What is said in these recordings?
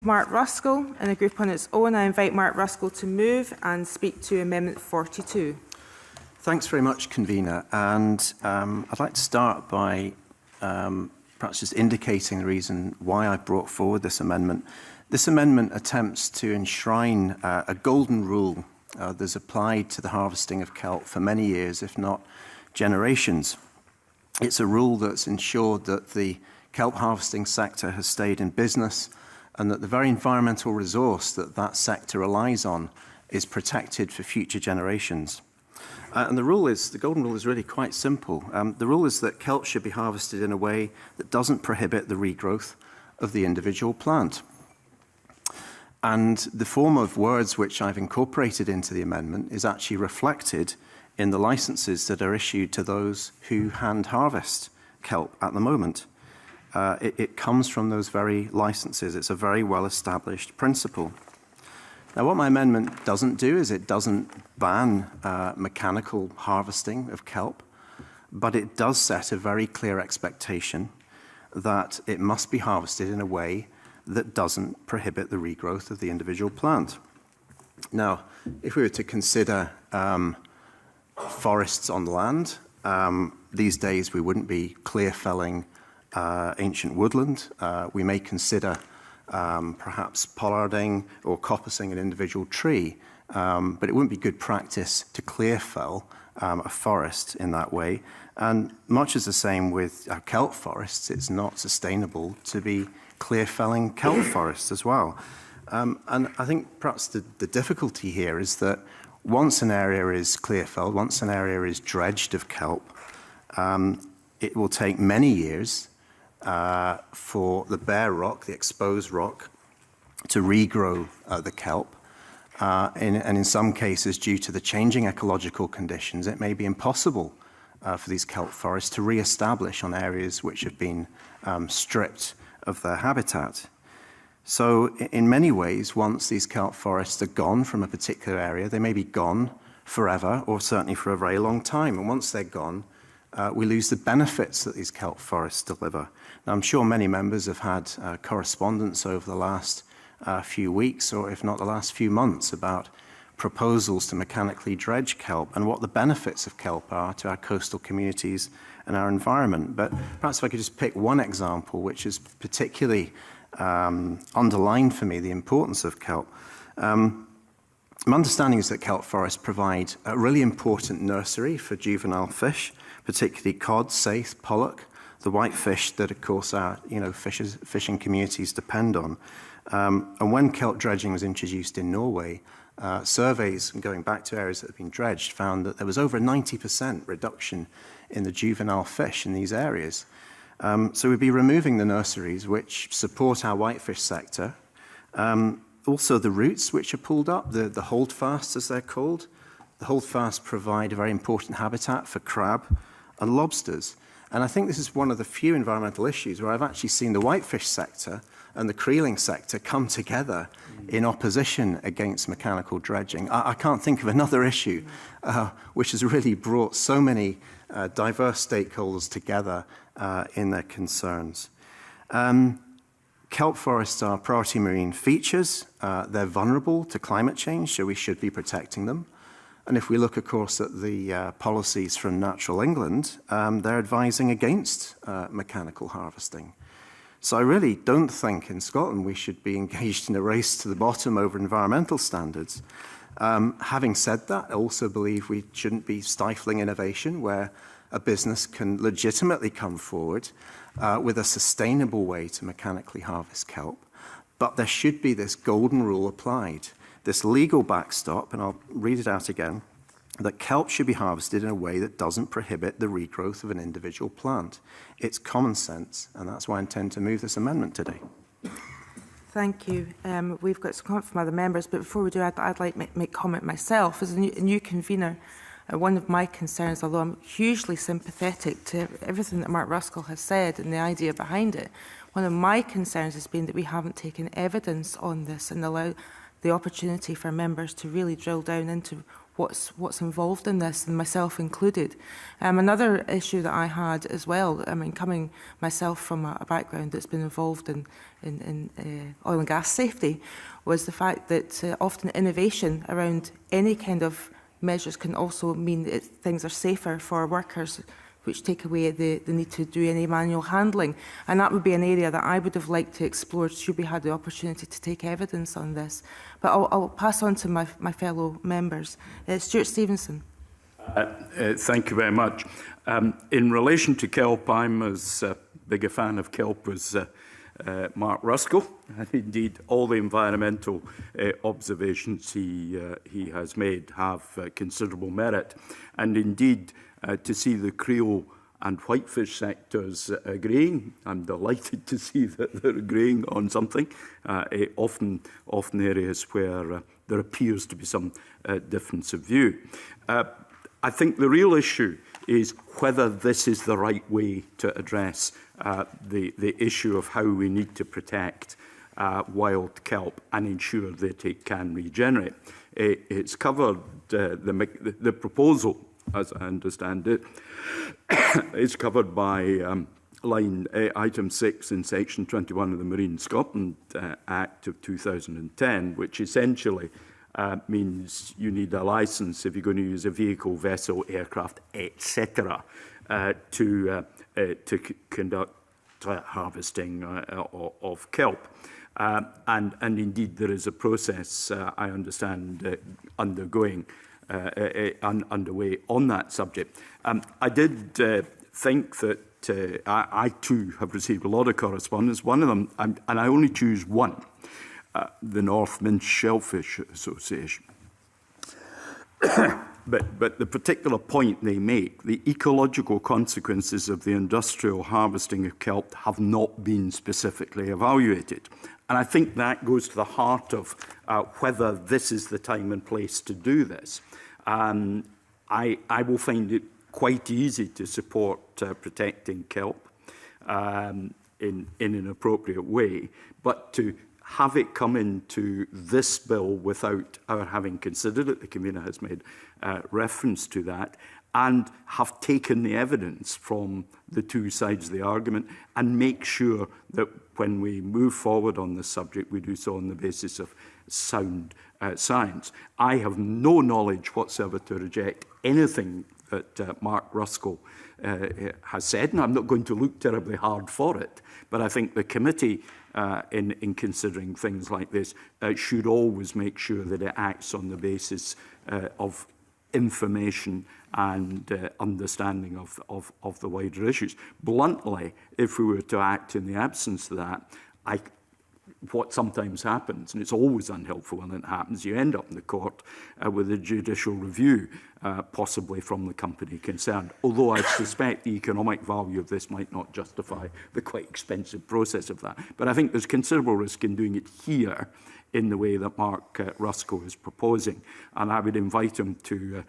Mark Ruskell in a group on its own. I invite Mark Ruskell to move and speak to Amendment 42. Thanks very much, Convener. And I'd like to start by perhaps just indicating the reason why I brought forward this amendment. This amendment attempts to enshrine a golden rule that's applied to the harvesting of kelp for many years, if not generations. It's a rule that's ensured that the kelp harvesting sector has stayed in business and that the very environmental resource that that sector relies on is protected for future generations. And the golden rule is really quite simple. The rule is that kelp should be harvested in a way that doesn't prohibit the regrowth of the individual plant. And the form of words which I've incorporated into the amendment is actually reflected in the licenses that are issued to those who hand harvest kelp at the moment. It comes from those very licenses. It's a very well-established principle. Now, what my amendment doesn't do is it doesn't ban mechanical harvesting of kelp, but it does set a very clear expectation that it must be harvested in a way that doesn't prohibit the regrowth of the individual plant. Now, if we were to consider forests on the land, these days we wouldn't be clear felling ancient woodland. We may consider perhaps pollarding or coppicing an individual tree, but it wouldn't be good practice to clear fell a forest in that way. And much is the same with kelp forests. It's not sustainable to be clear felling kelp forests as well. And I think perhaps the difficulty here is that once an area is clear felled, once an area is dredged of kelp, it will take many years for the bare rock, the exposed rock, to regrow the kelp. And in some cases, due to the changing ecological conditions, it may be impossible for these kelp forests to re-establish on areas which have been stripped of their habitat. So in many ways, once these kelp forests are gone from a particular area, they may be gone forever or certainly for a very long time. And once they're gone, we lose the benefits that these kelp forests deliver. Now, I'm sure many members have had correspondence over the last few weeks, or if not the last few months, about proposals to mechanically dredge kelp and what the benefits of kelp are to our coastal communities and our environment. But perhaps if I could just pick one example, which is particularly underlined for me the importance of kelp. My understanding is that kelp forests provide a really important nursery for juvenile fish, particularly cod, saithe, pollock, the whitefish that, of course, our fishing communities depend on. And when kelp dredging was introduced in Norway, surveys going back to areas that have been dredged found that there was over a 90% reduction in the juvenile fish in these areas. So we'd be removing the nurseries which support our whitefish sector. Also the roots which are pulled up, the holdfasts as they're called. The holdfasts provide a very important habitat for crab and lobsters. And I think this is one of the few environmental issues where I've actually seen the whitefish sector and the creeling sector come together in opposition against mechanical dredging. I can't think of another issue which has really brought so many diverse stakeholders together in their concerns. Kelp forests are priority marine features. They're vulnerable to climate change, so we should be protecting them. And if we look, of course, at the policies from Natural England, they're advising against mechanical harvesting. So I really don't think in Scotland we should be engaged in a race to the bottom over environmental standards. Having said that, I also believe we shouldn't be stifling innovation where a business can legitimately come forward with a sustainable way to mechanically harvest kelp. But there should be this golden rule applied, this legal backstop, and I'll read it out again, that kelp should be harvested in a way that doesn't prohibit the regrowth of an individual plant. It's common sense, and that's why I intend to move this amendment today. Thank you. We've got some comment from other members, but before we do, I'd like to make comment myself. As a new convener, one of my concerns, although I'm hugely sympathetic to everything that Mark Ruskell has said and the idea behind it, one of my concerns has been that we haven't taken evidence on this and allowed the opportunity for members to really drill down into what's involved in this, and myself included. Another issue that I had as well, I mean, coming myself from a background that's been involved in oil and gas safety, was the fact that often innovation around any kind of measures can also mean that things are safer for workers, which take away the need to do any manual handling. And that would be an area that I would have liked to explore should we had the opportunity to take evidence on this. But I'll pass on to my fellow members. Stuart Stevenson. Thank you very much. In relation to Kelp, I'm as big a fan of Kelp as Mark Ruskell, and indeed all the environmental observations he has made have considerable merit. And indeed, to see the creel and whitefish sectors agreeing, I'm delighted to see that they're agreeing on something, often areas where there appears to be some difference of view. I think the real issue is whether this is the right way to address the issue of how we need to protect wild kelp and ensure that it can regenerate. It's covered, the proposal, as I understand it, is covered by item 6 in section 21 of the Marine Scotland Act of 2010, which essentially means you need a licence if you're going to use a vehicle, vessel, aircraft, etc., to conduct harvesting of kelp. And indeed, there is a process, I understand, underway on that subject. I did think that I too have received a lot of correspondence. One of them, and I only choose one, the North Minch Shellfish Association. But the particular point they make, the ecological consequences of the industrial harvesting of kelp have not been specifically evaluated. And I think that goes to the heart of whether this is the time and place to do this. I will find it quite easy to support protecting kelp in an appropriate way, but to have it come into this bill without our having considered it, the convener has made reference to that, and have taken the evidence from the two sides of the argument and make sure that when we move forward on this subject, we do so on the basis of sound science. I have no knowledge whatsoever to reject anything that Mark Ruskell has said, and I'm not going to look terribly hard for it, but I think the committee in considering things like this should always make sure that it acts on the basis of information and understanding of the wider issues. Bluntly, if we were to act in the absence of that, what sometimes happens, and it's always unhelpful when it happens, you end up in the court with a judicial review, possibly from the company concerned. Although I suspect the economic value of this might not justify the quite expensive process of that. But I think there's considerable risk in doing it here in the way that Mark Ruskell is proposing. And I would invite him to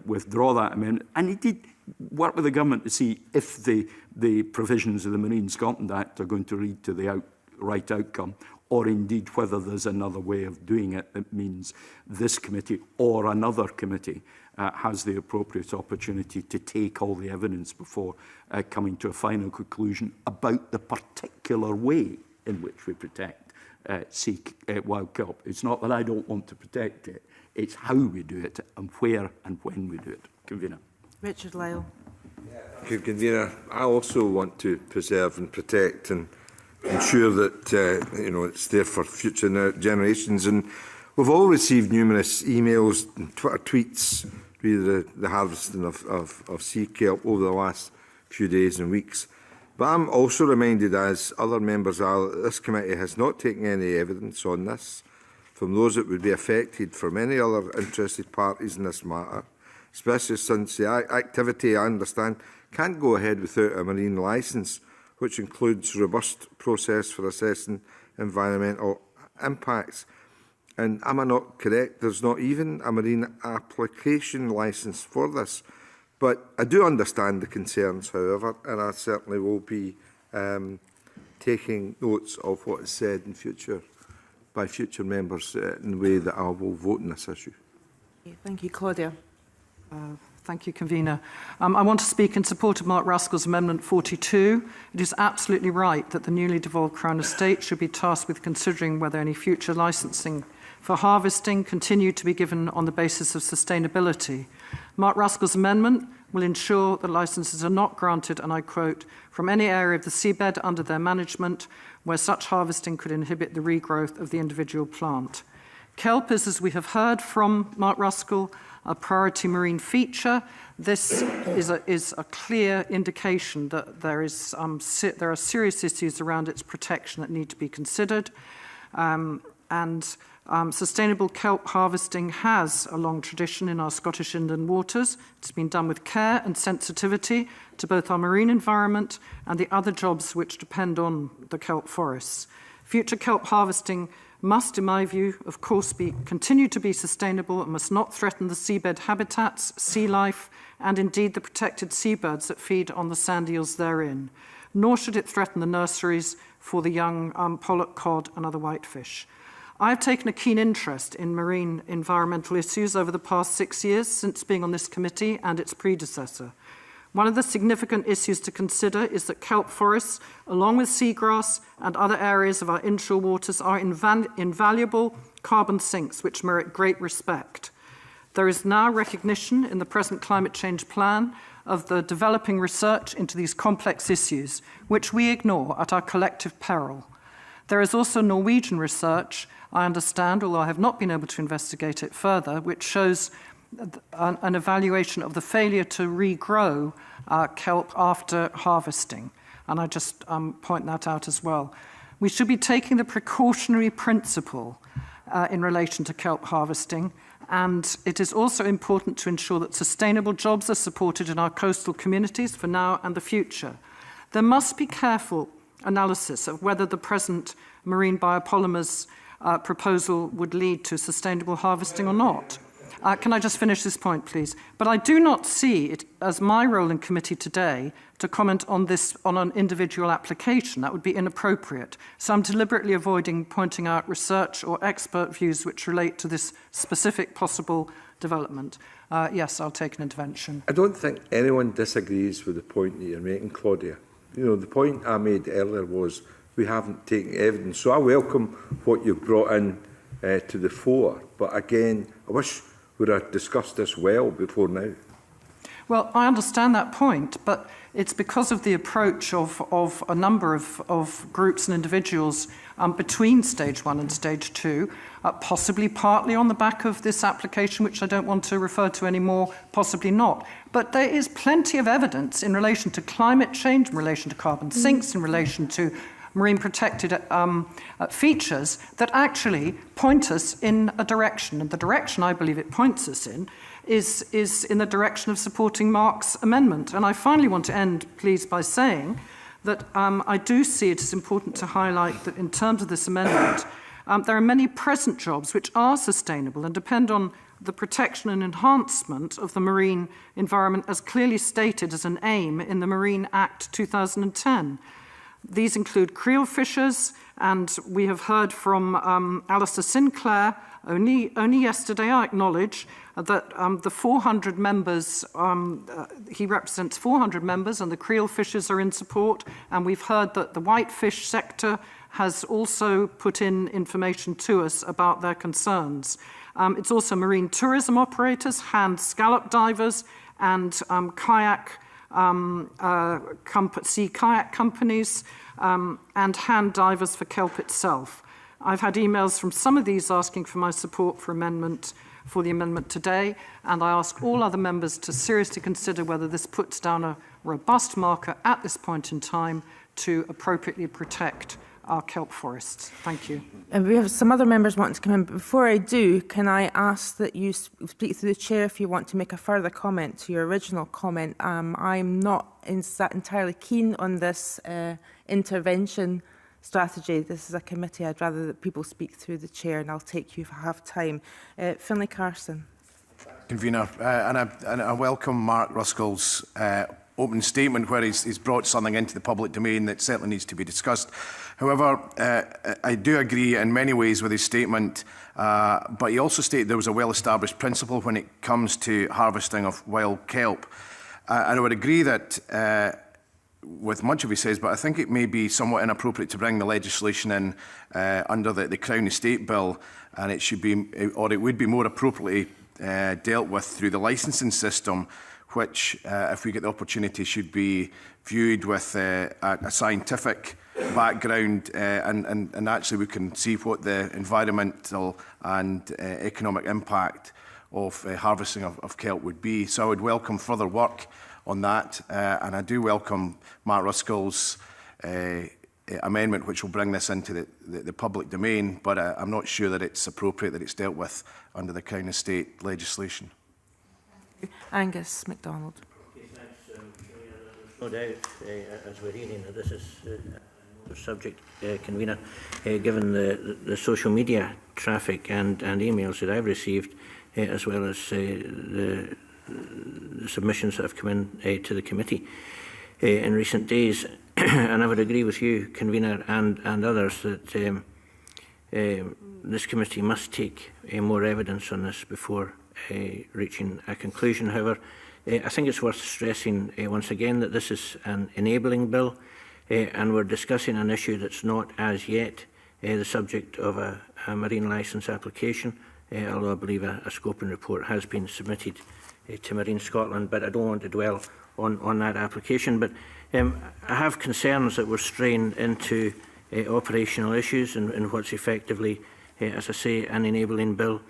withdraw that amendment. And indeed, work with the government to see if the provisions of the Marine Scotland Act are going to lead to the right outcome, or indeed whether there's another way of doing it that means this committee or another committee has the appropriate opportunity to take all the evidence before coming to a final conclusion about the particular way in which we protect wild kelp. It's not that I don't want to protect it, it's how we do it and where and when we do it. Convener. Richard Lyle. Thank you, Convener. I also want to preserve and protect and ensure that it's there for future generations. And we've all received numerous emails and Twitter tweets re the harvesting of sea kelp over the last few days and weeks. But I'm also reminded, as other members are, that this committee has not taken any evidence on this from those that would be affected, from any other interested parties in this matter, especially since the activity, I understand, can't go ahead without a marine licence, which includes a robust process for assessing environmental impacts. And am I not correct? There's not even a marine application licence for this. But I do understand the concerns, however, and I certainly will be taking notes of what is said in future by future members in the way that I will vote on this issue. Thank you, Claudia. Thank you, Convener. I want to speak in support of Mark Ruskell's Amendment 42. It is absolutely right that the newly devolved Crown Estate should be tasked with considering whether any future licensing for harvesting continue to be given on the basis of sustainability. Mark Ruskell's amendment will ensure that licenses are not granted, and I quote, from any area of the seabed under their management where such harvesting could inhibit the regrowth of the individual plant. Kelp is, as we have heard from Mark Ruskell, a priority marine feature. This is a clear indication that there are serious issues around its protection that need to be considered. Sustainable kelp harvesting has a long tradition in our Scottish inland waters. It's been done with care and sensitivity to both our marine environment and the other jobs which depend on the kelp forests. Future kelp harvesting must, in my view, of course, continue to be sustainable and must not threaten the seabed habitats, sea life, and indeed the protected seabirds that feed on the sand eels therein. Nor should it threaten the nurseries for the young pollock, cod, and other whitefish. I have taken a keen interest in marine environmental issues over the past 6 years since being on this committee and its predecessor. One of the significant issues to consider is that kelp forests, along with seagrass and other areas of our inshore waters, are invaluable carbon sinks which merit great respect. There is now recognition in the present climate change plan of the developing research into these complex issues, which we ignore at our collective peril. There is also Norwegian research, I understand, although I have not been able to investigate it further, which shows an evaluation of the failure to regrow kelp after harvesting. And I just point that out as well. We should be taking the precautionary principle in relation to kelp harvesting, and it is also important to ensure that sustainable jobs are supported in our coastal communities for now and the future. There must be careful analysis of whether the present marine biopolymers proposal would lead to sustainable harvesting or not. Can I just finish this point, please? But I do not see it as my role in committee today to comment on this on an individual application. That would be inappropriate. So I'm deliberately avoiding pointing out research or expert views which relate to this specific possible development. Yes, I'll take an intervention. I don't think anyone disagrees with the point that you're making, Claudia. You know, the point I made earlier was we haven't taken evidence. So I welcome what you've brought in to the fore. But again, I wish we'd have discussed this well before now. Well, I understand that point, but it's because of the approach of a number of groups and individuals between stage 1 and stage 2, possibly partly on the back of this application, which I don't want to refer to anymore, possibly not. But there is plenty of evidence in relation to climate change, in relation to carbon sinks, in relation to marine protected features that actually point us in a direction. And the direction I believe it points us in is in the direction of supporting Mark's amendment. And I finally want to end, please, by saying that I do see it as important to highlight that in terms of this amendment, there are many present jobs which are sustainable and depend on the protection and enhancement of the marine environment as clearly stated as an aim in the Marine Act 2010. These include creel fishers, and we have heard from Alistair Sinclair only yesterday, I acknowledge, that the 400 members, he represents 400 members, and the creel fishers are in support, and we've heard that the whitefish sector has also put in information to us about their concerns. It's also marine tourism operators, hand scallop divers, and sea kayak companies, and hand divers for kelp itself. I've had emails from some of these asking for my support for the amendment today, and I ask all other members to seriously consider whether this puts down a robust marker at this point in time to appropriately protect our kelp forests. Thank you. And we have some other members wanting to come in. But before I do, can I ask that you speak through the chair if you want to make a further comment to your original comment? I'm not entirely keen on this intervention strategy. This is a committee. I'd rather that people speak through the chair, and I'll take you if I have time. Finlay Carson. Convener, and I welcome Mark Ruskell's opening statement where he's brought something into the public domain that certainly needs to be discussed. However, I do agree in many ways with his statement, but he also stated there was a well-established principle when it comes to harvesting of wild kelp. And I would agree that with much of what he says, but I think it may be somewhat inappropriate to bring the legislation in under the Crown Estate Bill, and it should be, or it would be more appropriately dealt with through the licensing system, which, if we get the opportunity, should be viewed with a scientific background, and actually we can see what the environmental and economic impact of harvesting of kelp would be. So I would welcome further work on that, and I do welcome Mark Ruskell's amendment, which will bring this into the public domain, but I'm not sure that it's appropriate that it's dealt with under the Crown Estate legislation. Angus MacDonald. Okay, thanks. There's no doubt, as we're hearing, that this is a subject, Convener, given the social media traffic and emails that I've received, as well as the submissions that have come in to the committee in recent days. And I would agree with you, Convener, and others, that this committee must take more evidence on this before reaching a conclusion. However, I think it's worth stressing once again that this is an enabling bill, and we're discussing an issue that's not as yet the subject of a marine licence application, although I believe a scoping report has been submitted to Marine Scotland, but I don't want to dwell on that application. But I have concerns that we're straying into operational issues and what's effectively, as I say, an enabling bill.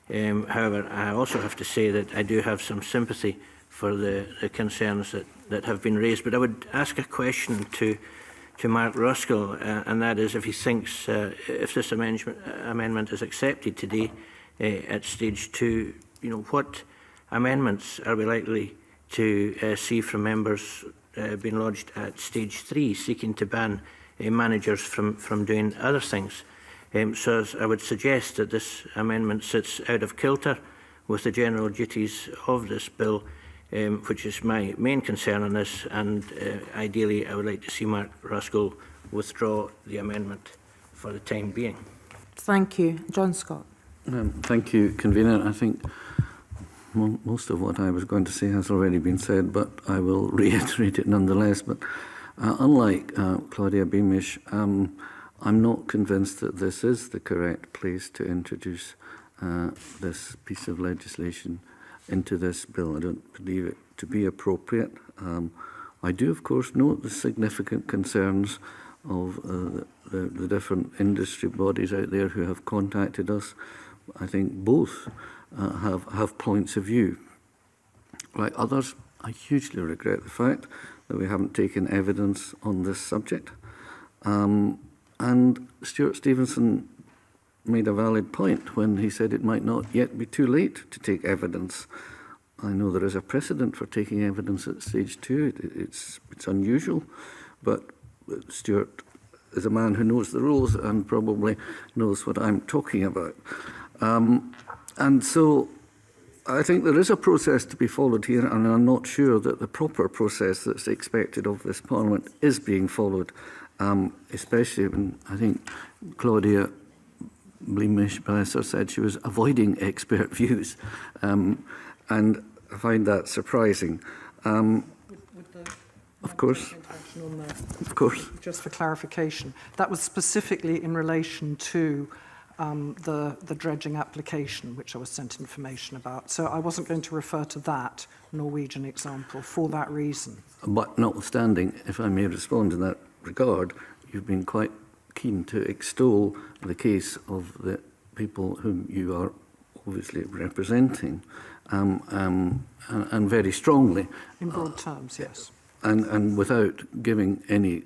However, I also have to say that I do have some sympathy for the concerns that have been raised. But I would ask a question to Mark Ruskell, and that is if he thinks, if this amendment is accepted today at stage 2, what amendments are we likely to see from members being lodged at stage 3, seeking to ban managers from doing other things? So I would suggest that this amendment sits out of kilter with the general duties of this bill, which is my main concern on this, and ideally I would like to see Mark Ruskell withdraw the amendment for the time being. Thank you. John Scott. Thank you, Convener. I think most of what I was going to say has already been said, but I will reiterate it nonetheless. But unlike Claudia Beamish, I'm not convinced that this is the correct place to introduce this piece of legislation into this bill. I don't believe it to be appropriate. I do, of course, note the significant concerns of the different industry bodies out there who have contacted us. I think both have points of view. Like others, I hugely regret the fact that we haven't taken evidence on this subject. And Stuart Stevenson made a valid point when he said it might not yet be too late to take evidence. I know there is a precedent for taking evidence at stage 2. It's unusual, but Stuart is a man who knows the rules and probably knows what I'm talking about. And so I think there is a process to be followed here, and I'm not sure that the proper process that's expected of this Parliament is being followed, especially when I think Claudia Beamish said she was avoiding expert views, and I find that surprising. Of course. Of course. Just for clarification, that was specifically in relation to the dredging application, which I was sent information about. So I wasn't going to refer to that Norwegian example for that reason. But notwithstanding, if I may respond in that regard, you've been quite keen to extol the case of the people whom you are obviously representing, and very strongly. In broad terms, yes. And without giving any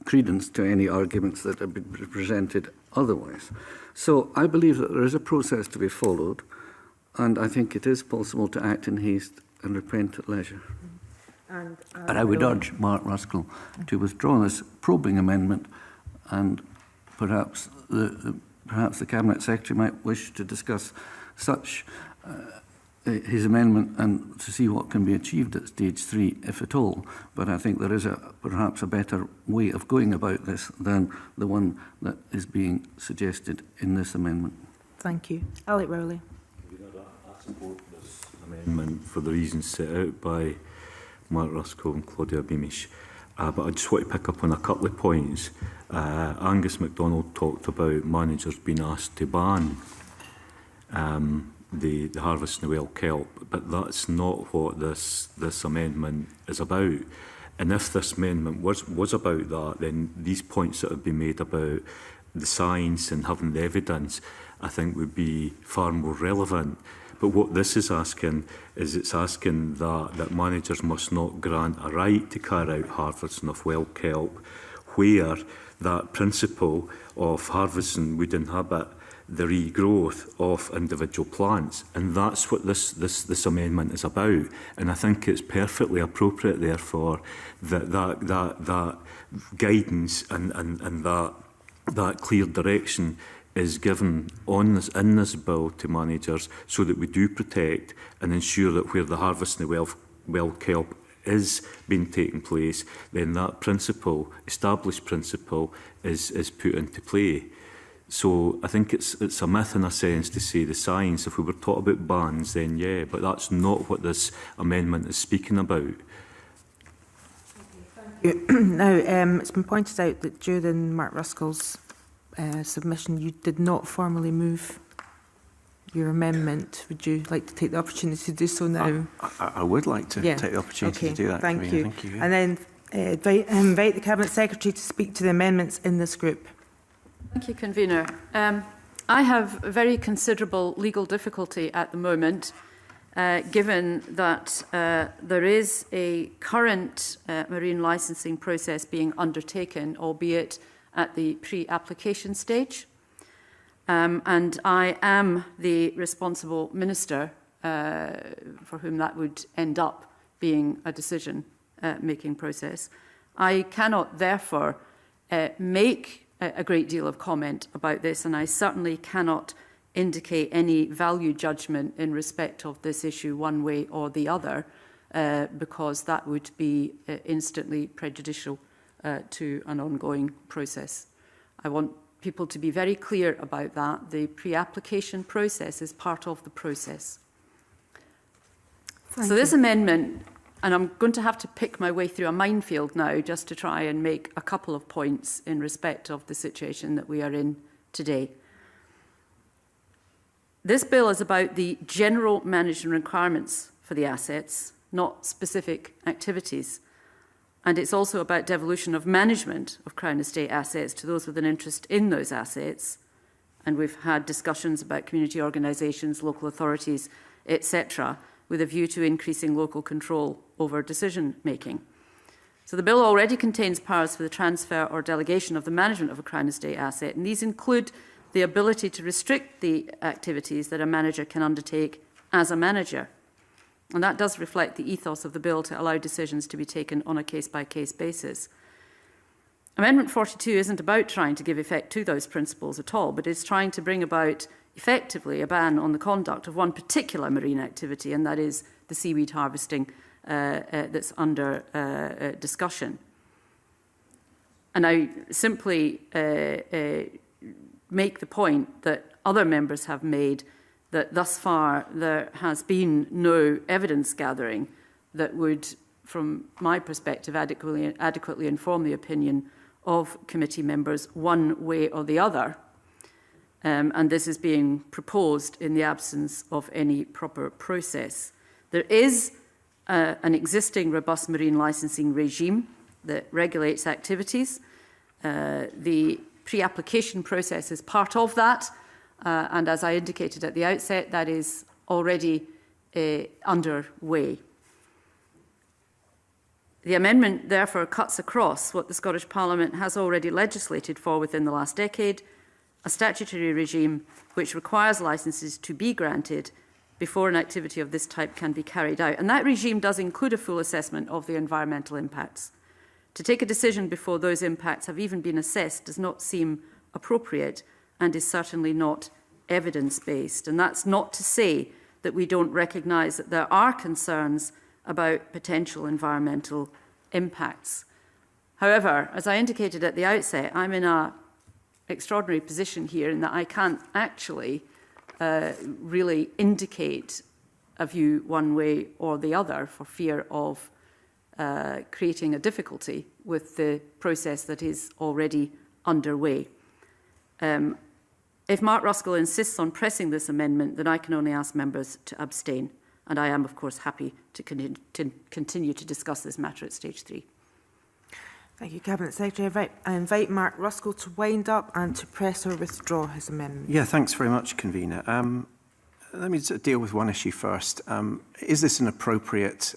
credence to any arguments that have been presented otherwise. So I believe that there is a process to be followed, and I think it is possible to act in haste and repent at leisure. And I would urge Mark Ruskell to withdraw this probing amendment, and perhaps the Cabinet Secretary might wish to discuss such his amendment and to see what can be achieved at stage 3, if at all. But I think there is perhaps a better way of going about this than the one that is being suggested in this amendment. Thank you. Alec Rowley. I support this amendment for the reasons set out by Mark Ruskell and Claudia Beamish. But I just want to pick up on a couple of points. Angus MacDonald talked about managers being asked to ban the harvesting of wild kelp, but that's not what this amendment is about. And if this amendment was about that, then these points that have been made about the science and having the evidence, I think would be far more relevant. But what this is asking is it's asking that managers must not grant a right to carry out harvesting of wild kelp where that principle of harvesting would inhibit the regrowth of individual plants. And that's what this amendment is about. And I think it's perfectly appropriate, therefore, that guidance and that clear direction is given in this bill to managers so that we do protect and ensure that where the harvesting of wild kelp is being taking place, then that principle, established principle, is put into play. So I think it's a myth in a sense to say the science. If we were taught about bans, then yeah, but that's not what this amendment is speaking about. Now, it's been pointed out that during Mark Ruskell's submission, you did not formally move your amendment. Would you like to take the opportunity to do so now? I would like to take the opportunity to do that. Thank you. Thank you. And then invite the Cabinet Secretary to speak to the amendments in this group. Thank you, Convener. I have very considerable legal difficulty at the moment, given that there is a current marine licensing process being undertaken, albeit at the pre-application stage. And I am the responsible minister for whom that would end up being a decision-making process. I cannot, therefore, make a great deal of comment about this, and I certainly cannot indicate any value judgment in respect of this issue one way or the other, because that would be instantly prejudicial to an ongoing process. I want people to be very clear about that. The pre-application process is part of the process. So this amendment, and I'm going to have to pick my way through a minefield now just to try and make a couple of points in respect of the situation that we are in today. This bill is about the general management requirements for the assets, not specific activities. And it's also about devolution of management of Crown Estate assets to those with an interest in those assets. And we've had discussions about community organisations, local authorities, etc., with a view to increasing local control over decision-making. So the bill already contains powers for the transfer or delegation of the management of a Crown Estate asset, and these include the ability to restrict the activities that a manager can undertake as a manager. And that does reflect the ethos of the bill to allow decisions to be taken on a case-by-case basis. Amendment 42 isn't about trying to give effect to those principles at all, but it's trying to bring about effectively a ban on the conduct of one particular marine activity, and that is the seaweed harvesting that's under discussion. And I simply make the point that other members have made that thus far there has been no evidence gathering that would, from my perspective, adequately inform the opinion of committee members one way or the other. And this is being proposed in the absence of any proper process. There is an existing robust marine licensing regime that regulates activities. The pre-application process is part of that, and as I indicated at the outset, that is already underway. The amendment therefore cuts across what the Scottish Parliament has already legislated for within the last decade, a statutory regime which requires licences to be granted before an activity of this type can be carried out. And that regime does include a full assessment of the environmental impacts. To take a decision before those impacts have even been assessed does not seem appropriate and is certainly not evidence-based. And that's not to say that we don't recognise that there are concerns about potential environmental impacts. However, as I indicated at the outset, I'm in an extraordinary position here in that I can't actually really indicate a view one way or the other for fear of creating a difficulty with the process that is already underway. If Mark Ruskell insists on pressing this amendment, then I can only ask members to abstain. And I am, of course, happy to continue to discuss this matter at stage 3. Thank you, Cabinet Secretary. I invite Mark Ruskell to wind up and to press or withdraw his amendment. Yeah, thanks very much, Convener. Let me deal with one issue first. Is this an appropriate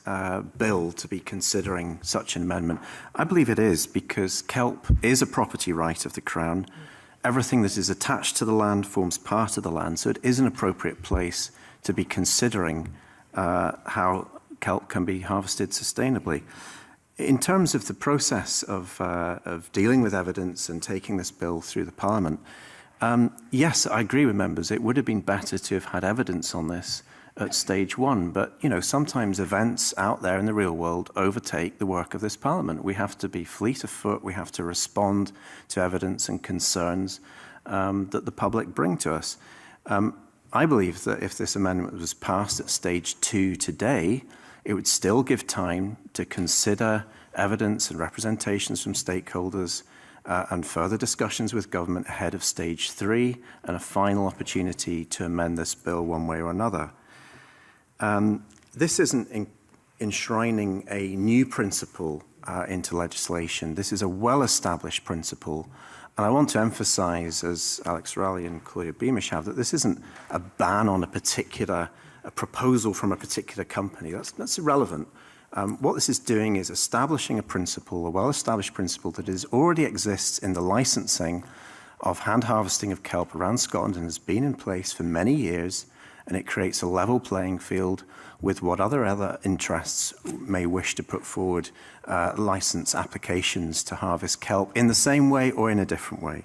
bill to be considering such an amendment? I believe it is, because kelp is a property right of the Crown. Everything that is attached to the land forms part of the land, so it is an appropriate place to be considering how kelp can be harvested sustainably. In terms of the process of dealing with evidence and taking this bill through the Parliament, yes, I agree with members. It would have been better to have had evidence on this at stage 1. But, you know, sometimes events out there in the real world overtake the work of this Parliament. We have to be fleet of foot. We have to respond to evidence and concerns that the public bring to us. I believe that if this amendment was passed at stage 2 today, it would still give time to consider evidence and representations from stakeholders and further discussions with government ahead of stage 3 and a final opportunity to amend this bill one way or another. This isn't enshrining a new principle into legislation. This is a well-established principle. And I want to emphasise, as Alex Raleigh and Claudia Beamish have, that this isn't a ban on a proposal from a particular company. That's irrelevant. What this is doing is establishing a principle, a well-established principle that already exists in the licensing of hand harvesting of kelp around Scotland and has been in place for many years, and it creates a level playing field with what other interests may wish to put forward licence applications to harvest kelp in the same way or in a different way.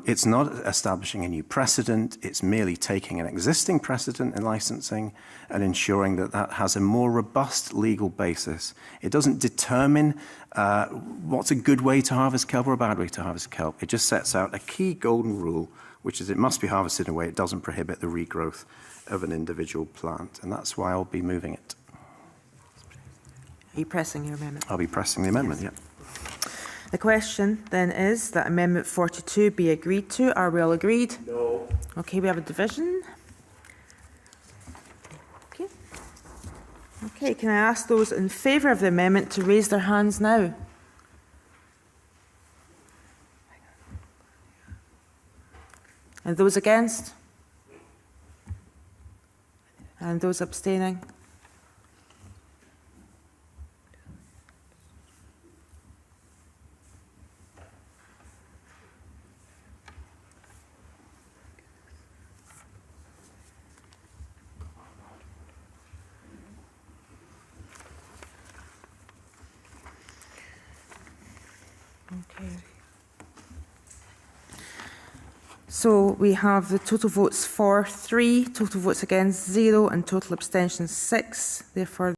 It's not establishing a new precedent, it's merely taking an existing precedent in licensing and ensuring that that has a more robust legal basis. It doesn't determine what's a good way to harvest kelp or a bad way to harvest kelp. It just sets out a key golden rule, which is it must be harvested in a way it doesn't prohibit the regrowth of an individual plant. And that's why I'll be moving it. Are you pressing your amendment? I'll be pressing the amendment, yeah. The question then is that Amendment 42 be agreed to. Are we all agreed? No. Okay, we have a division. Okay. Okay, can I ask those in favour of the amendment to raise their hands now? And those against? And those abstaining? Okay. So we have the total votes for 3, total votes against 0, and total abstentions 6. Therefore,